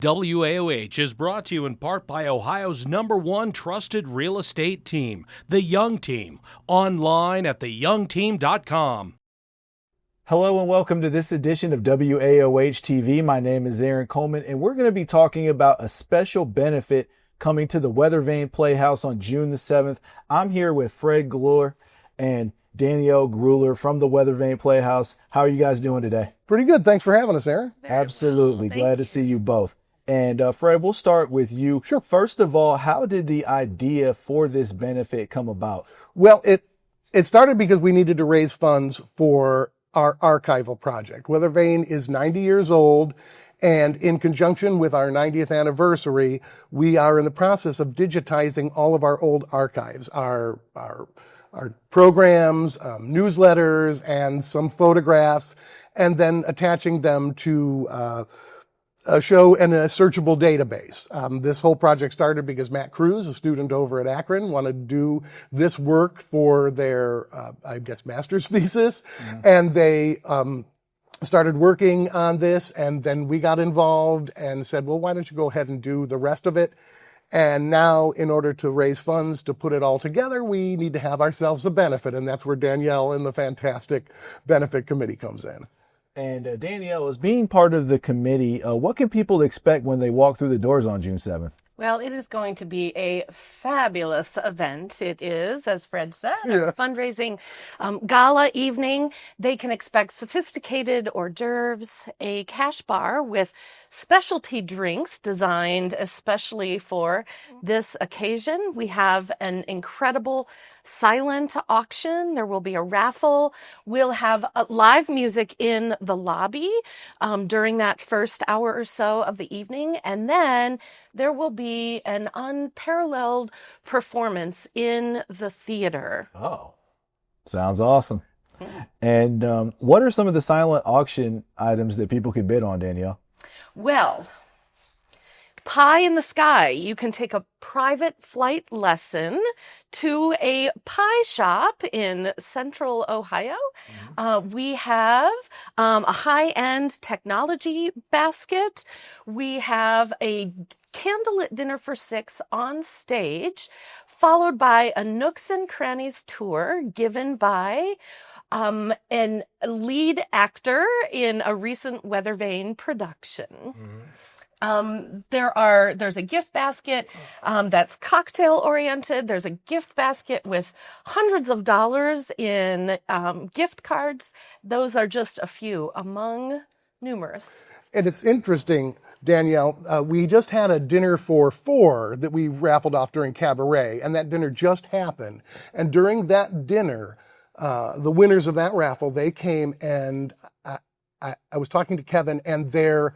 WAOH is brought to you in part by Ohio's #1 trusted real estate team, The Young Team, online at theyoungteam.com. Hello and welcome to this edition of WAOH TV. My name is Aaron Coleman, and we're going to be talking about a special benefit coming to the Weathervane Playhouse on June the 7th. I'm here with Fred Gloor and Danielle Gruhler from the Weathervane Playhouse. How are you guys doing today? Pretty good. Thanks for having us, Aaron. Absolutely. Glad to see you both. And Fred, we'll start with you. Sure. First of all, how did the idea for this benefit come about? Well, it started because we needed to raise funds for our archival project. Weathervane is 90 years old, and in conjunction with our 90th anniversary, we are in the process of digitizing all of our old archives, our programs, newsletters, and some photographs, and then attaching them to a show and a searchable database. This whole project started because Matt Cruz, a student over at Akron, wanted to do this work for their, master's thesis. Yeah. And they started working on this, and then we got involved and said, well, why don't you go ahead and do the rest of it? And now, in order to raise funds to put it all together, we need to have ourselves a benefit, and that's where Danielle and the fantastic benefit committee comes in. And Danielle, as being part of the committee, what can people expect when they walk through the doors on June 7th? Well, it is going to be a fabulous event. It is, as Fred said, a fundraising gala evening. They can expect sophisticated hors d'oeuvres, a cash bar with specialty drinks designed especially for this occasion. We have an incredible silent auction. There will be a raffle. We'll have live music in the lobby during that first hour or so of the evening. And then there will be an unparalleled performance in the theater. Oh, sounds awesome. And what are some of the silent auction items that people could bid on, Danielle? Well, pie in the sky. You can take a private flight lesson to a pie shop in central Ohio. We have a high-end technology basket. We have a candlelit dinner for 6 on stage, followed by a Nooks and Crannies tour given by an lead actor in a recent Weathervane production. There's a gift basket that's cocktail oriented. There's a gift basket with hundreds of dollars in gift cards. Those are just a few among numerous. And it's interesting, Danielle, we just had a dinner for 4 that we raffled off during Cabaret, and that dinner just happened. And during that dinner, the winners of that raffle, they came, and I was talking to Kevin, and their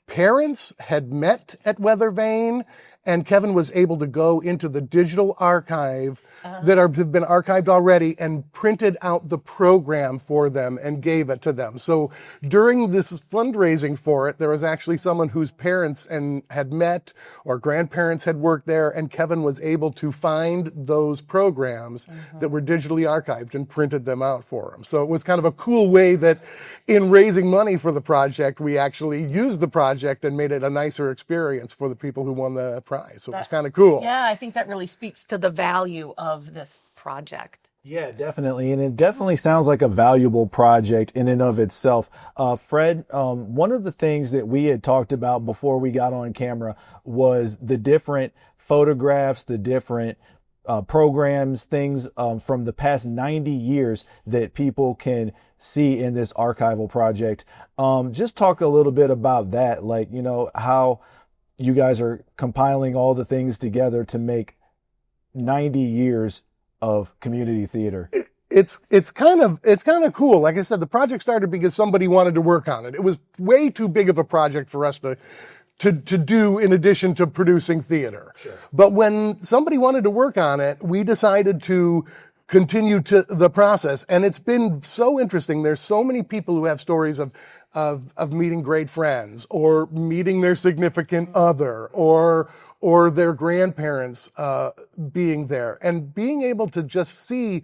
parents had met at Weathervane, and Kevin was able to go into the digital archive that have been archived already and printed out the program for them and gave it to them. So during this fundraising for it, there was actually someone whose parents had met or grandparents had worked there, and Kevin was able to find those programs that were digitally archived and printed them out for him. So it was kind of a cool way that in raising money for the project, we actually used the project and made it a nicer experience for the people who won the prize. So it was kind of cool. Yeah, I think that really speaks to the value of this project. Yeah, definitely. And it definitely sounds like a valuable project in and of itself. Fred, one of the things that we had talked about before we got on camera was the different photographs, the different programs, things from the past 90 years that people can see in this archival project. Just talk a little bit about that, like, how you guys are compiling all the things together to make 90 years of community theater. It's kind of cool. Like I said, the project started because somebody wanted to work on it. It was way too big of a project for us to do in addition to producing theater. Sure. But when somebody wanted to work on it, we decided to continue to the process. And it's been so interesting. There's so many people who have stories of meeting great friends or meeting their significant other or their grandparents being there and being able to just see,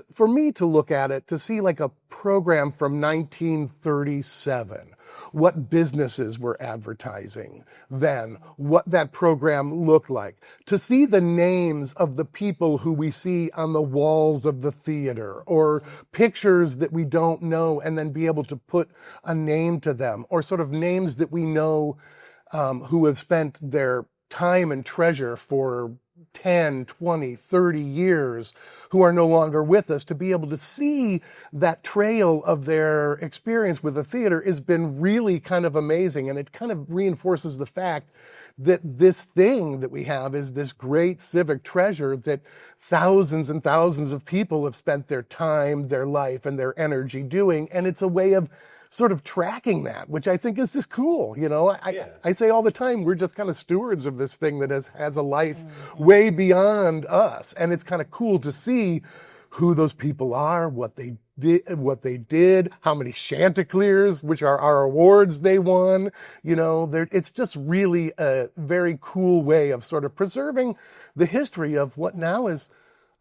for me to look at it, to see like a program from 1937 what businesses were advertising then, what that program looked like, to see the names of the people who we see on the walls of the theater, or pictures that we don't know, and then be able to put a name to them, or sort of names that we know who have spent their time and treasure for 10, 20, 30 years, who are no longer with us, to be able to see that trail of their experience with the theater has been really kind of amazing. And it kind of reinforces the fact that this thing that we have is this great civic treasure that thousands and thousands of people have spent their time, their life, and their energy doing. And it's a way of sort of tracking that, which I think is just cool. You know, I say all the time, we're just kind of stewards of this thing that has a life way beyond us. And it's kind of cool to see who those people are, what they did, how many Chanticleers, which are our awards, they won. You know, it's just really a very cool way of sort of preserving the history of what now is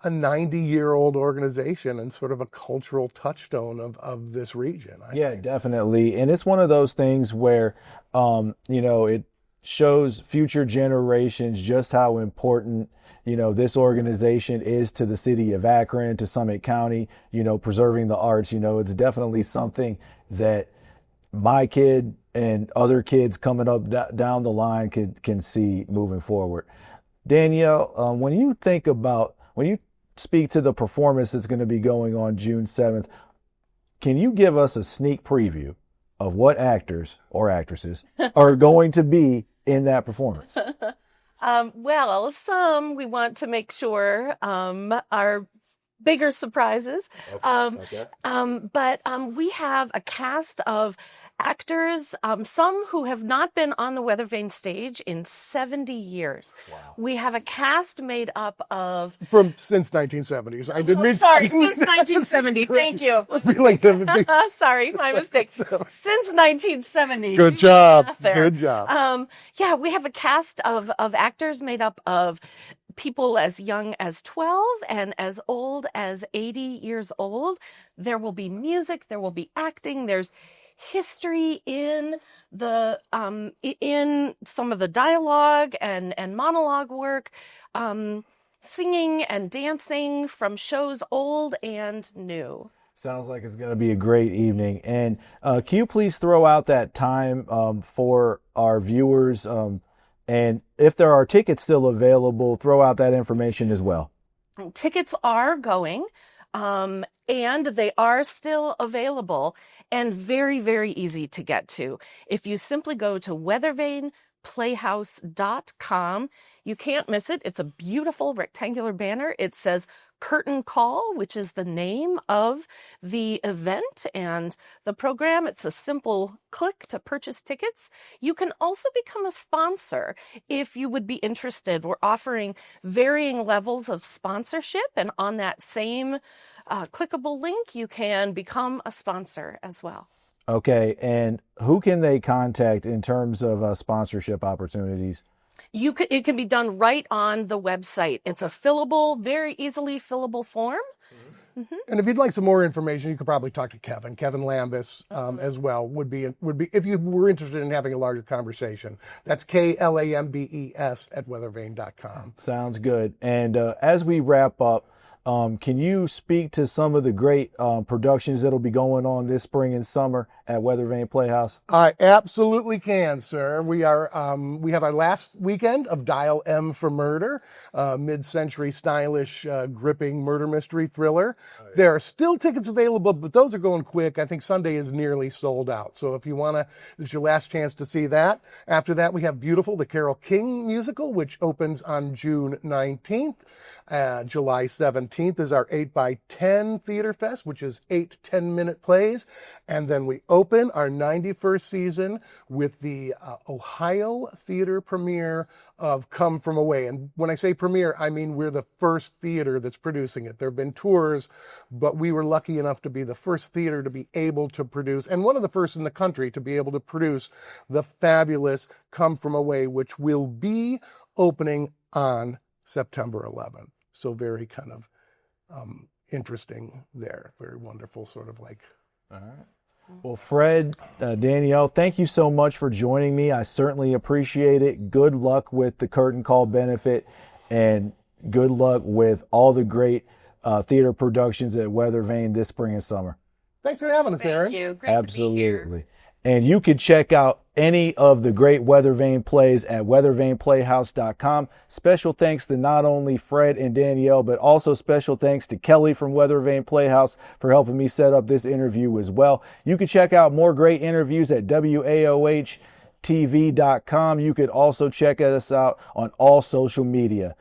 a 90-year-old organization and sort of a cultural touchstone of this region. I think. Definitely. And it's one of those things where, it shows future generations just how important, this organization is to the city of Akron, to Summit County, preserving the arts. It's definitely something that my kid and other kids coming up down the line can see moving forward. Danielle, when you speak to the performance that's going to be going on June 7th, can you give us a sneak preview of what actors or actresses are going to be in that performance? Well, some we want to make sure are bigger surprises. Okay. But we have a cast of actors, some who have not been on the Weathervane stage in 70 years. Wow. We have a cast made up of... Since 1970s. I didn't mean... Sorry, since 1970. Thank you. Sorry, my mistake. Since 1970. Good job. Good job. We have a cast of actors made up of people as young as 12 and as old as 80 years old. There will be music, there will be acting, there's history in the in some of the dialogue and monologue work, singing and dancing from shows old and new. Sounds like it's going to be a great evening. And can you please throw out that time for our viewers? And if there are tickets still available, throw out that information as well. Tickets are going, and they are still available and very, very easy to get to. If you simply go to weathervaneplayhouse.com, you can't miss it. It's a beautiful rectangular banner. It says Curtain Call, which is the name of the event and the program. It's a simple click to purchase tickets. You can also become a sponsor if you would be interested. We're offering varying levels of sponsorship, and on that same clickable link, you can become a sponsor as well. Okay, and who can they contact in terms of sponsorship opportunities? It can be done right on the website. It's a fillable, very easily fillable form. Mm-hmm. And if you'd like some more information, you could probably talk to Kevin Lambus as well. Would be if you were interested in having a larger conversation. That's KLAMBES at weathervane.com. Sounds good. And as we wrap up, can you speak to some of the great productions that'll be going on this spring and summer at Weathervane Playhouse? I absolutely can, sir. We have our last weekend of Dial M for Murder, mid-century stylish, gripping murder mystery thriller. Oh, yeah. There are still tickets available, but those are going quick. I think Sunday is nearly sold out. So if you want to, this is your last chance to see that. After that, we have Beautiful, the Carole King musical, which opens on June 19th. July 17th is our 8x10 Theater Fest, which is 8 10-minute plays. And then we open our 91st season with the Ohio theater premiere of Come From Away. And when I say premiere, I mean we're the first theater that's producing it. There have been tours, but we were lucky enough to be the first theater to be able to produce, and one of the first in the country to be able to produce the fabulous Come From Away, which will be opening on September 11th. So very kind of interesting there. Very wonderful, sort of like. All right. Well, Fred, Danielle, thank you so much for joining me. I certainly appreciate it. Good luck with the curtain call benefit, and good luck with all the great theater productions at Weathervane this spring and summer. Thanks for having us, Aaron. Thank you. Great to be here. Absolutely. And you can check out any of the great Weathervane plays at weathervaneplayhouse.com. Special thanks to not only Fred and Danielle, but also special thanks to Kelly from Weathervane Playhouse for helping me set up this interview as well. You can check out more great interviews at waohtv.com. You could also check us out on all social media.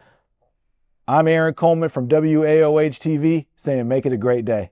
I'm Aaron Coleman from WAOH TV saying make it a great day.